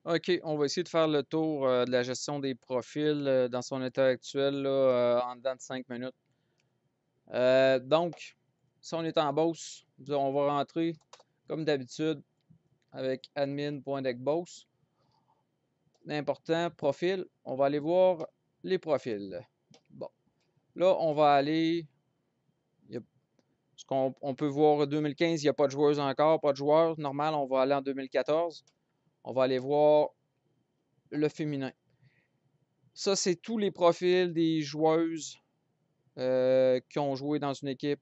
OK, on va essayer de faire le tour de la gestion des profils dans son état actuel là, en dedans de 5 minutes. Donc, si on est en Beauce, on va rentrer comme d'habitude avec admin.decboss. L'important, profil, on va aller voir les profils. Bon, là, on va aller. Ce qu'on on peut voir 2015, il n'y a pas de joueuse encore, pas de joueur. Normal, on va aller en 2014. On va aller voir le féminin. Ça, c'est tous les profils des joueuses qui ont joué dans une équipe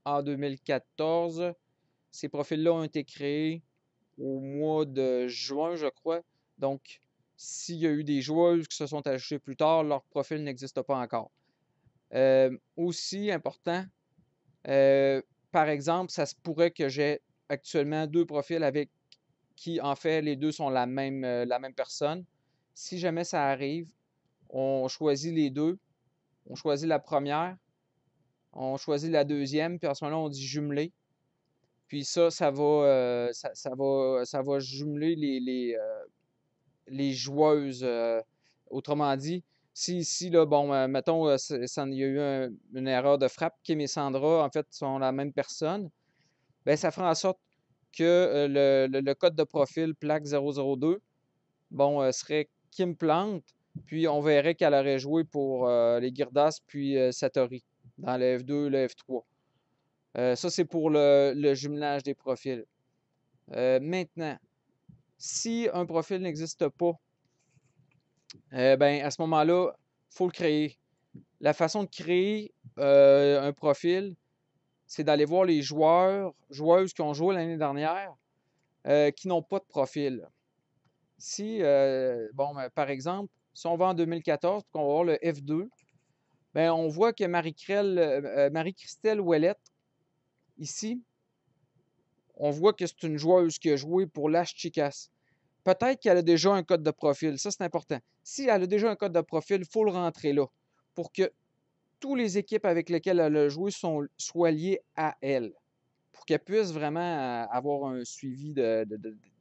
en 2014. Ces profils-là ont été créés au mois de juin, je crois. Donc, s'il y a eu des joueuses qui se sont ajoutées plus tard, leur profil n'existe pas encore. Aussi important, euh, par exemple, ça se pourrait que j'ai actuellement deux profils avec qui, en fait, les deux sont la même personne. Si jamais ça arrive, on choisit les deux. On choisit la première, on choisit la deuxième, puis à ce moment-là, on dit jumeler. Puis ça va jumeler les joueuses. Autrement dit, si ici, là, bon, mettons, il y a eu une erreur de frappe, Kim et Sandra, en fait, sont la même personne, ben ça fera en sorte que le code de profil plaque 002, bon, serait Kim Plante, puis on verrait qu'elle aurait joué pour les Girdas puis Satori dans le F2, le F3. Ça, c'est pour le jumelage des profils. Maintenant, si un profil n'existe pas, ben, à ce moment-là, il faut le créer. La façon de créer un profil, c'est d'aller voir les joueurs, joueuses qui ont joué l'année dernière, qui n'ont pas de profil. Si, bon, ben, par exemple, si on va en 2014 et qu'on va voir le F2, ben, on voit que Marie-Christelle Ouellette, ici, on voit que c'est une joueuse qui a joué pour Las Chicas. Peut-être qu'elle a déjà un code de profil. Ça, c'est important. Si elle a déjà un code de profil, il faut le rentrer là pour que toutes les équipes avec lesquelles elle a joué soient liées à elle. Pour qu'elle puisse vraiment avoir un suivi de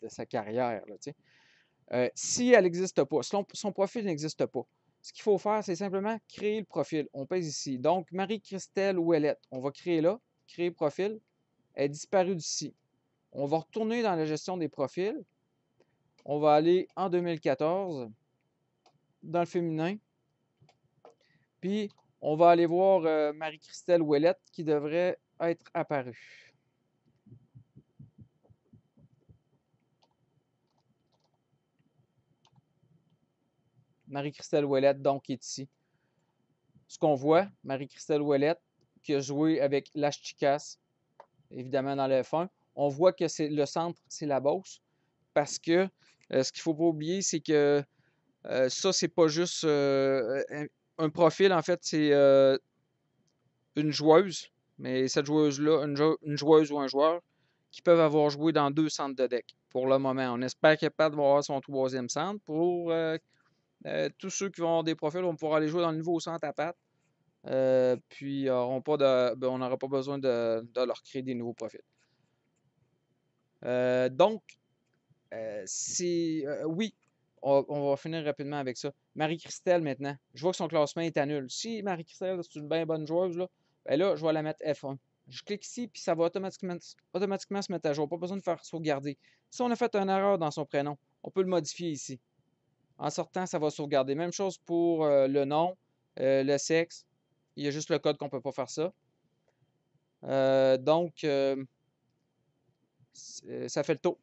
sa carrière. Là, si elle n'existe pas, si son profil n'existe pas, ce qu'il faut faire, c'est simplement créer le profil. On pèse ici. Donc, Marie-Christelle Ouellette, on va créer là, créer profil. Elle est disparue d'ici. On va retourner dans la gestion des profils. On va aller en 2014 dans le féminin. Puis, on va aller voir Marie-Christelle Ouellette qui devrait être apparue. Marie-Christelle Ouellette, donc, est ici. Ce qu'on voit, Marie-Christelle Ouellette, qui a joué avec Las Chicas, évidemment dans le F1. On voit que c'est le centre, c'est la Beauce. Parce que ce qu'il ne faut pas oublier, c'est que ça, c'est pas juste un profil, en fait, c'est une joueuse. Mais cette joueuse-là, une joueuse ou un joueur, qui peuvent avoir joué dans deux centres de deck pour le moment. On espère qu'elle va avoir son troisième centre. Pour tous ceux qui vont avoir des profils vont pouvoir aller jouer dans le nouveau centre à pattes. Puis on n'aura pas besoin de leur créer des nouveaux profils. Donc, oui, on va finir rapidement avec ça. Marie-Christelle, maintenant. Je vois que son classement est à nul. Si Marie-Christelle, c'est une bien bonne joueuse, là, ben là, je vais la mettre F1. Je clique ici, puis ça va automatiquement se mettre à jour. Pas besoin de faire sauvegarder. Si on a fait une erreur dans son prénom, on peut le modifier ici. En sortant, ça va sauvegarder. Même chose pour le nom, le sexe. Il y a juste le code qu'on ne peut pas faire ça. Donc, ça fait le tour.